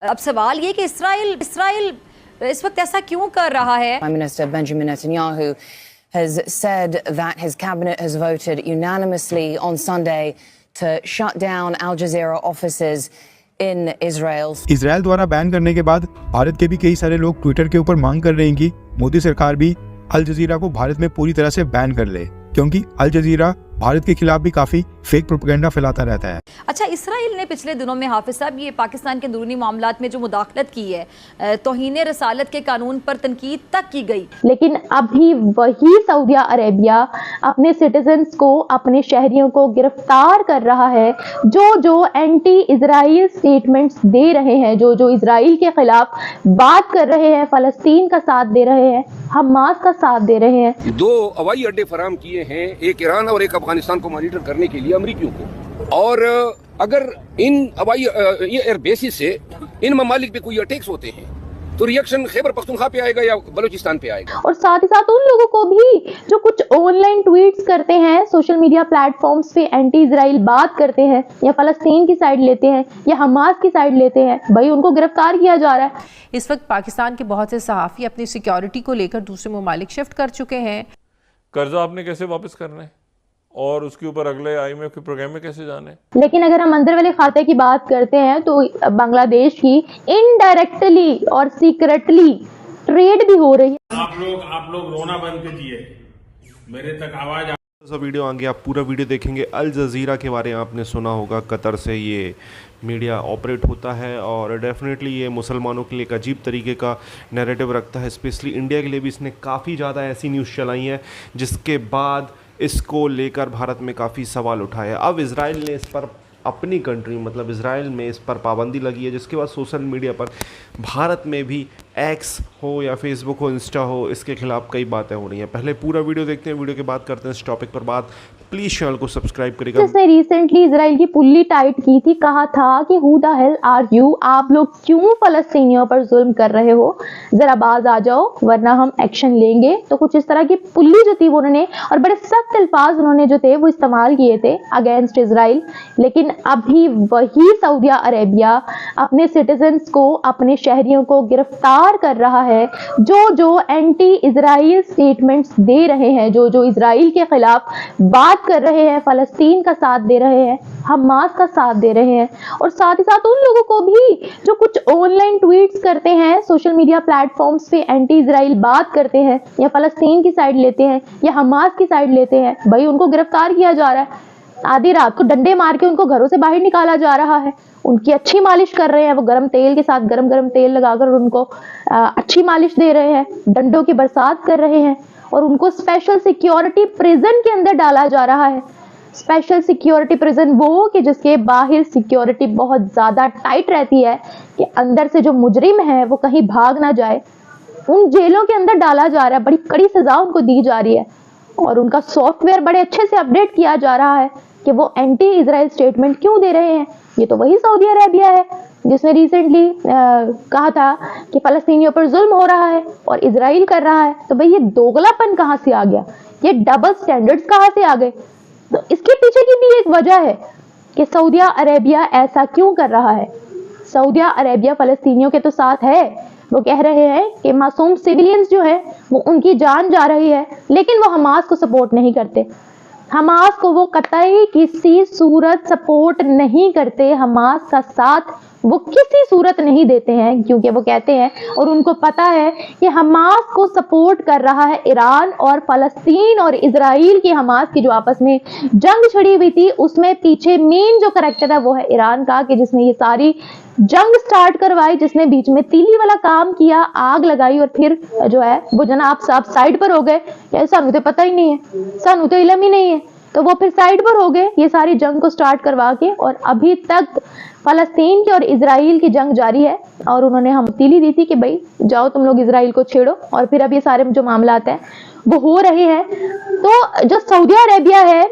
अब सवाल ये कि इसराइल इस वक्त ऐसा क्यों कर रहा है? Prime Minister Benjamin Netanyahu has said that his cabinet has voted unanimously on Sunday to shut down Al Jazeera offices in Israel. Israel द्वारा बैन करने के बाद भारत के भी कई सारे लोग ट्विटर के ऊपर मांग कर रहे हैं कि मोदी सरकार भी अल जजीरा को भारत में पूरी तरह से बैन कर ले, क्योंकि अल जजीरा भारत के खिलाफ भी काफी फेक प्रोपेगेंडा फैलाता रहता है। अच्छा, इसराइल ने पिछले दिनों में हाफिज साहब ये पाकिस्तान के अंदरूनी मामलात में जो मुदाखलत की है, तौहीन रसालत के कानून पर तनकीद तक की गई, लेकिन अभी वही सऊदी अरेबिया अपने सिटीजन्स को, अपने शहरियों को गिरफ्तार कर रहा है, जो एंटी इजराइल स्टेटमेंट्स दे रहे हैं, जो इजराइल के खिलाफ बात कर रहे हैं, फलस्तीन का साथ दे रहे हैं, हमास का साथ दे रहे हैं। 2 हवाई अड्डे फराम किए हैं, एक ईरान और एक अफगानिस्तान को मॉनिटर करने के लिए अमरीकियों को। और अगर इन हवाई एयर बेसिस से इन ममालिक पे कोई अटैक्स होते हैं तो रिएक्शन खैबर पख्तूनख्वा पे आएगा या बलूचिस्तान पे आएगा। और साथ ही साथ उन लोगों को भी जो कुछ ऑनलाइन ट्वीट्स करते हैं, सोशल मीडिया प्लेटफॉर्म्स पे एंटी इजराइल बात करते हैं, या फलस्तीन की साइड लेते हैं या हमास की साइड लेते हैं, भाई उनको गिरफ्तार किया जा रहा है। इस वक्त पाकिस्तान के बहुत से सहाफ़ी अपनी सिक्योरिटी को लेकर दूसरे ममालिक शिफ्ट कर चुके हैं। कर्जा आपने कैसे वापस करना है और उसके ऊपर अगले IMF के प्रोग्राम में कैसे जाना है। लेकिन अगर हम अंदर वाले खाते की बात करते हैं तो बांग्लादेश की इनडायरेक्टली और सीक्रेटली ट्रेड भी हो रही है। आप लोग रोना बंद कीजिए, मेरे तक आवाज। वीडियो आगे आप पूरा वीडियो देखेंगे। अल जजीरा के बारे में आपने सुना होगा, कतर से ये मीडिया ऑपरेट होता है और डेफिनेटली ये मुसलमानों के लिए एक अजीब तरीके का नैरेटिव रखता है। स्पेशली इंडिया के लिए भी इसने काफ़ी ज़्यादा ऐसी न्यूज़ चलाई हैं जिसके बाद इसको लेकर भारत में काफ़ी सवाल उठाए। अब इजराइल ने इस पर अपनी कंट्री मतलब इजराइल में इस पर पाबंदी लगी है, जिसके बाद सोशल मीडिया पर भारत में भी एक्स हो या फेसबुक हो, इंस्टा हो, इसके खिलाफ कई बातें हो रही हैं। पहले पूरा वीडियो देखते हैं, वीडियो के बाद करते हैं इस टॉपिक पर बात। प्लीज़ चैनल को सब्सक्राइब करेगा। जिसने रिसेंटली इजराइल की पुल्ली टाइट की थी, कहा था कि who the hell are you, आप लोग क्यों फलस्तीनियों पर जुल्म कर रहे हो, जरा बाज आ जाओ वरना हम एक्शन लेंगे। तो कुछ इस तरह की पुल्ली जो थी वो उन्होंने, और बड़े सख्त अल्फाज उन्होंने जो थे वो इस्तेमाल किए थे अगेंस्ट इजराइल। लेकिन अभी वही सऊदी अरेबिया अपने सिटीजन्स को, अपने शहरियों को गिरफ्तार कर रहा है, जो एंटी इजराइल स्टेटमेंट्स दे रहे हैं, जो इजराइल के खिलाफ बात कर रहे हैं, फलस्तीन का साथ दे रहे हैं, हमास का साथ दे रहे हैं। और साथ ही साथ उन लोगों को भी जो कुछ ऑनलाइन ट्वीट्स करते हैं, सोशल मीडिया प्लेटफॉर्म्स पे एंटी इजराइल बात करते हैं, या फलस्तीन की साइड लेते हैं या हमास की साइड लेते हैं, भाई उनको गिरफ्तार किया जा रहा है। आधी रात को डंडे मार के उनको घरों से बाहर निकाला जा रहा है। उनकी अच्छी मालिश कर रहे हैं, वो गर्म तेल के साथ गरम तेल लगाकर उनको अच्छी मालिश दे रहे हैं, डंडों की बरसात कर रहे हैं, और उनको स्पेशल सिक्योरिटी प्रिजन के अंदर डाला जा रहा है। स्पेशल सिक्योरिटी प्रिजन वो कि जिसके बाहर सिक्योरिटी बहुत ज़्यादा टाइट रहती है कि अंदर से जो मुजरिम है वो कहीं भाग ना जाए। उन जेलों के अंदर डाला जा रहा है, बड़ी कड़ी सज़ा उनको दी जा रही है, और उनका सॉफ्टवेयर बड़े अच्छे से अपडेट किया जा रहा है कि वो एंटी इजराइल स्टेटमेंट क्यों दे रहे हैं। ये तो वही सऊदी अरेबिया है जिसने रिसेंटली कहा था कि फ़लस्तीनियों पर जुल्म हो रहा है और इजराइल कर रहा है। तो भाई ये दोगलापन कहाँ से आ गया, ये डबल स्टैंडर्ड्स कहाँ से आ गए? तो इसके पीछे की भी एक वजह है कि सऊदी अरेबिया ऐसा क्यों कर रहा है। सऊदी अरेबिया फ़लस्तीनियों के तो साथ है, वो कह रहे हैं कि मासूम सिविलियंस जो है वो उनकी जान जा रही है, लेकिन वो हमास को सपोर्ट नहीं करते। हमास को वो कतई किसी सूरत सपोर्ट नहीं करते, हमास का साथ वो किसी सूरत नहीं देते हैं, क्योंकि वो कहते हैं और उनको पता है कि हमास को सपोर्ट कर रहा है ईरान, और फ़लस्तीन और इजराइल की, हमास की जो आपस में जंग छिड़ी हुई थी उसमें पीछे मेन जो करैक्टर है वो है ईरान का, कि जिसने ये सारी जंग स्टार्ट करवाई, जिसने बीच में तीली वाला काम किया, आग लगाई, और फिर जो है वो जनाब साहब साइड पर हो गए, या सानू तो पता ही नहीं है, सानू तो इलम ही नहीं है, तो वो फिर साइड पर हो गए ये सारी जंग को स्टार्ट करवा के। और अभी तक फ़लस्तीन की और इजराइल की जंग जारी है, और उन्होंने हम तीली दी थी कि भाई जाओ तुम लोग इजराइल को छेड़ो, और फिर अब ये सारे जो मामलात हैं वो हो रहे हैं। तो जो सऊदी अरेबिया है,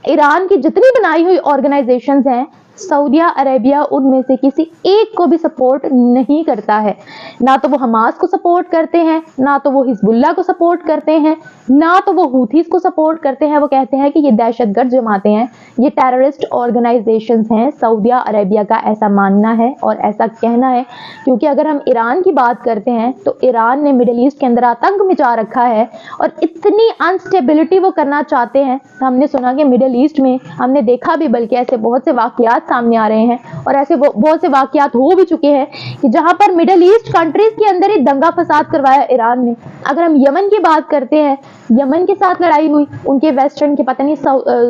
ईरान की जितनी बनाई हुई ऑर्गेनाइजेशंस हैं, सऊदी अरेबिया उनमें से किसी एक को भी सपोर्ट नहीं करता है। ना तो वो हमास को सपोर्ट करते हैं, ना तो वो हिजबुल्लाह को सपोर्ट करते हैं, ना तो वो हूथीस को सपोर्ट करते हैं। वो कहते हैं कि ये दहशतगर्द जमातें हैं, ये टेररिस्ट ऑर्गेनाइजेशंस हैं। सऊदी अरेबिया का ऐसा मानना है और ऐसा कहना है, क्योंकि अगर हम ईरान की बात करते हैं तो ईरान ने मिडिल ईस्ट के अंदर आतंक मचा रखा है और इतनी अनस्टेबिलिटी वो करना चाहते हैं। हमने सुना कि मिडिल ईस्ट में, हमने देखा भी बल्कि ऐसे बहुत से वाकयात सामने आ रहे हैं और ऐसे बहुत से वाकयात हो भी चुके हैं कि जहां पर मिडिल ईस्ट कंट्रीज के अंदर ही दंगा फसाद करवाया ईरान ने। अगर हम यमन की बात करते हैं, यमन के साथ लड़ाई हुई, उनके वेस्टर्न के पता नहीं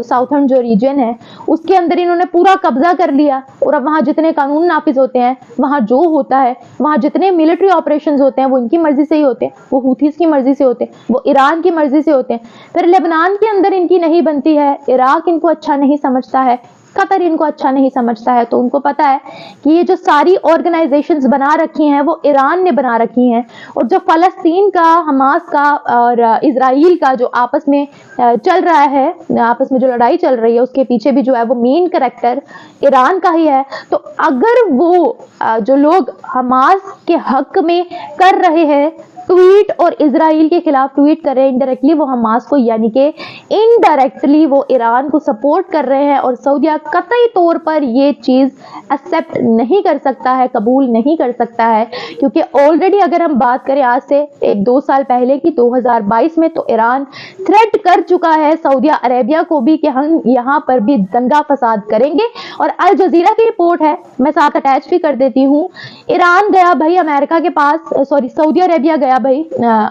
साउथर्न जो रीजन है उसके अंदर इन्होंने पूरा कब्जा कर लिया और अब वहां जितने कानून नाफिज होते हैं, वहां जो होता है, वहां जितने मिलिट्री ऑपरेशंस होते हैं वो इनकी मर्जी से ही होते हैं, वो हूथीस की मर्जी से होते हैं, वो ईरान की मर्जी से होते हैं। फिर लेबनान के अंदर इनकी नहीं बनती है, इराक इनको अच्छा नहीं समझता है, कतर इनको अच्छा नहीं समझता है। तो उनको पता है कि ये जो सारी ऑर्गेनाइजेशंस बना रखी हैं वो ईरान ने बना रखी हैं। और जो फ़लस्तीन का, हमास का और इजराइल का जो आपस में चल रहा है, आपस में जो लड़ाई चल रही है, उसके पीछे भी जो है वो मेन कैरेक्टर ईरान का ही है। तो अगर वो जो लोग हमास के हक में कर रहे हैं ट्वीट और इजराइल के खिलाफ ट्वीट कर रहे हैं, इनडायरेक्टली वो हमास को यानी कि इनडायरेक्टली वो ईरान को सपोर्ट कर रहे हैं। और सऊदी कतई तौर पर ये चीज़ एक्सेप्ट नहीं कर सकता है, कबूल नहीं कर सकता है, क्योंकि ऑलरेडी अगर हम बात करें आज से 1-2 साल पहले की 2022 में, तो ईरान थ्रेट कर चुका है सऊदी अरेबिया को भी कि हम यहाँ पर भी दंगा फसाद करेंगे। और अल जजीरा की रिपोर्ट है, मैं साथ अटैच भी कर देती हूँ। ईरान गया भाई अमेरिका के पास, सऊदी अरेबिया गया भाई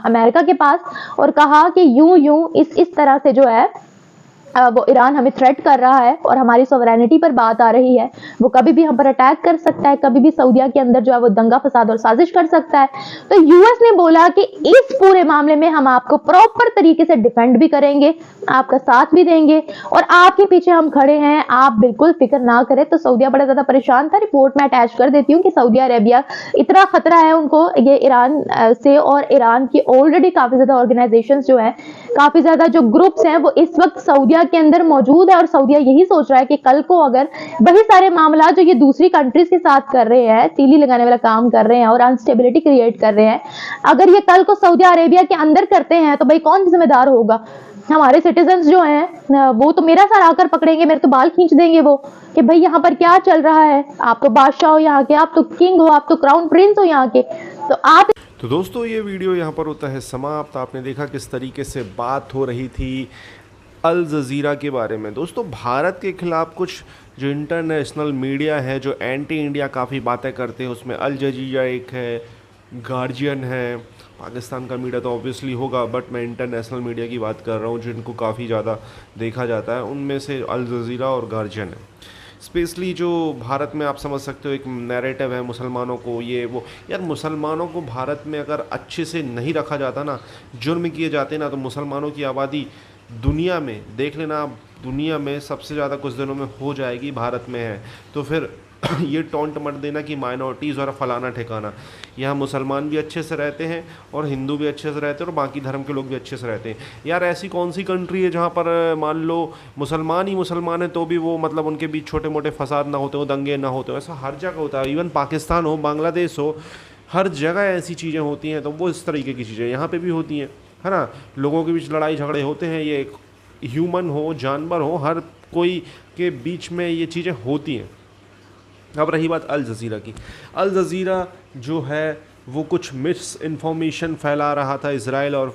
अमेरिका के पास और कहा कि यूं इस तरह से जो है वो ईरान हमें थ्रेट कर रहा है और हमारी सॉवरेनिटी पर बात आ रही है, वो कभी भी हम पर अटैक कर सकता है, कभी भी सऊदिया के अंदर जो है वो दंगा फसाद और साजिश कर सकता है। तो यूएस ने बोला कि इस पूरे मामले में हम आपको प्रॉपर तरीके से डिफेंड भी करेंगे, आपका साथ भी देंगे और आपके पीछे हम खड़े हैं, आप बिल्कुल फिक्र ना करें। तो सऊदिया बड़ा ज्यादा परेशान था। रिपोर्ट में अटैच कर देती हूँ कि सऊदी अरेबिया इतना खतरा है उनको ये ईरान से, और ईरान की ऑलरेडी काफी ज्यादा ऑर्गेनाइजेशन जो है, काफी ज्यादा जो ग्रुप्स हैं वो इस वक्त सऊदिया के अंदर मौजूद है। और सऊदिया यही सोच रहा है कि कल को अगर वही सारे मामला जो ये दूसरी कंट्रीज के साथ कर रहे हैं, तीली लगाने वाला काम कर रहे हैं और अनस्टेबिलिटी क्रिएट कर रहे हैं, अगर ये कल को सऊदी अरेबिया के अंदर करते हैं तो भाई कौन जिम्मेदार होगा? हमारे सिटीजन्स जो हैं वो तो मेरा सर आकर पकड़ेंगे, मेरे तो बाल खींच देंगे वो कि भाई यहाँ पर क्या चल रहा है, आप तो बादशाह हो यहाँ के, आप तो किंग हो, आप तो क्राउन प्रिंस हो यहाँ के, तो आप। तो दोस्तों ये वीडियो यहाँ पर होता है समाप्त। आपने देखा किस तरीके से बात हो रही थी अल जज़ीरा के बारे में। दोस्तों भारत के ख़िलाफ़ कुछ जो इंटरनेशनल मीडिया है जो एंटी इंडिया काफ़ी बातें करते हैं, उसमें अल जज़ीरा एक है, गार्जियन है, पाकिस्तान का मीडिया तो ऑब्वियसली होगा, बट मैं इंटरनेशनल मीडिया की बात कर रहा हूँ जिनको काफ़ी ज़्यादा देखा जाता है, उनमें से अल जज़ीरा और गार्जियन है। स्पेशली जो भारत में आप समझ सकते हो एक नैरेटिव है मुसलमानों को, ये वो, यार मुसलमानों को भारत में अगर अच्छे से नहीं रखा जाता ना, जुर्म किए जाते ना, तो मुसलमानों की आबादी दुनिया में देख लेना आप, दुनिया में सबसे ज़्यादा कुछ दिनों में हो जाएगी, भारत में है। तो फिर ये टॉन्ट मत देना कि माइनॉरिटीज़ और फलाना ठिकाना। यहाँ मुसलमान भी अच्छे से रहते हैं और हिंदू भी अच्छे से रहते हैं और बाकी धर्म के लोग भी अच्छे से रहते हैं। यार ऐसी कौन सी कंट्री है जहाँ पर मान लो मुसलमान ही मुसलमान है तो भी वो मतलब उनके बीच छोटे मोटे फसाद ना होते हो, दंगे ना होते हो? ऐसा हर जगह होता है, इवन पाकिस्तान हो, बांग्लादेश हो, हर जगह ऐसी चीज़ें होती हैं। तो वो इस तरीके की चीज़ें यहाँ पर भी होती हैं, है ना। लोगों के बीच लड़ाई झगड़े होते हैं, ये ह्यूमन हो, जानवर हो, हर कोई के बीच में ये चीज़ें होती हैं। अब रही बात अल जज़ीरा की, अल जज़ीरा जो है वो कुछ मिस इन्फॉर्मेशन फैला रहा था इज़राइल और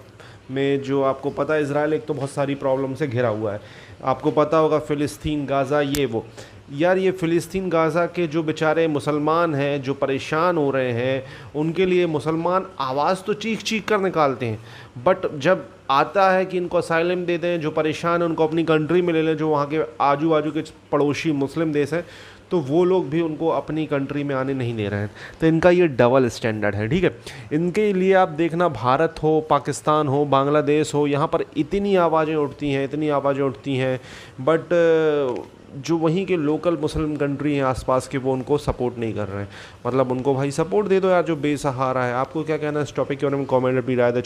में, जो आपको पता है इज़राइल एक तो बहुत सारी प्रॉब्लम से घिरा हुआ है, आपको पता होगा फ़िलिस्तीन, गाज़ा, ये वो। यार ये फ़िलिस्तीन गाज़ा के जो बेचारे मुसलमान हैं जो परेशान हो रहे हैं, उनके लिए मुसलमान आवाज़ तो चीख चीख कर निकालते हैं, बट जब आता है कि इनको असाइलम दे दें, जो परेशान हैं उनको अपनी कंट्री में ले लें, जो वहाँ के आजू बाजू के पड़ोसी मुस्लिम देश हैं, तो वो लोग भी उनको अपनी कंट्री में आने नहीं दे रहे हैं। तो इनका ये डबल स्टैंडर्ड है, ठीक है। इनके लिए आप देखना भारत हो, पाकिस्तान हो, बांग्लादेश हो, यहाँ पर इतनी आवाज़ें उठती हैं, इतनी आवाज़ें उठती हैं, बट जो वहीं के लोकल मुस्लिम कंट्री हैं आसपास के, वो उनको सपोर्ट नहीं कर रहे हैं। मतलब उनको भाई सपोर्ट दे दो यार, जो बेसहारा है। आपको क्या कहना है इस टॉपिक के बारे में? कॉमेंट भी राय दे।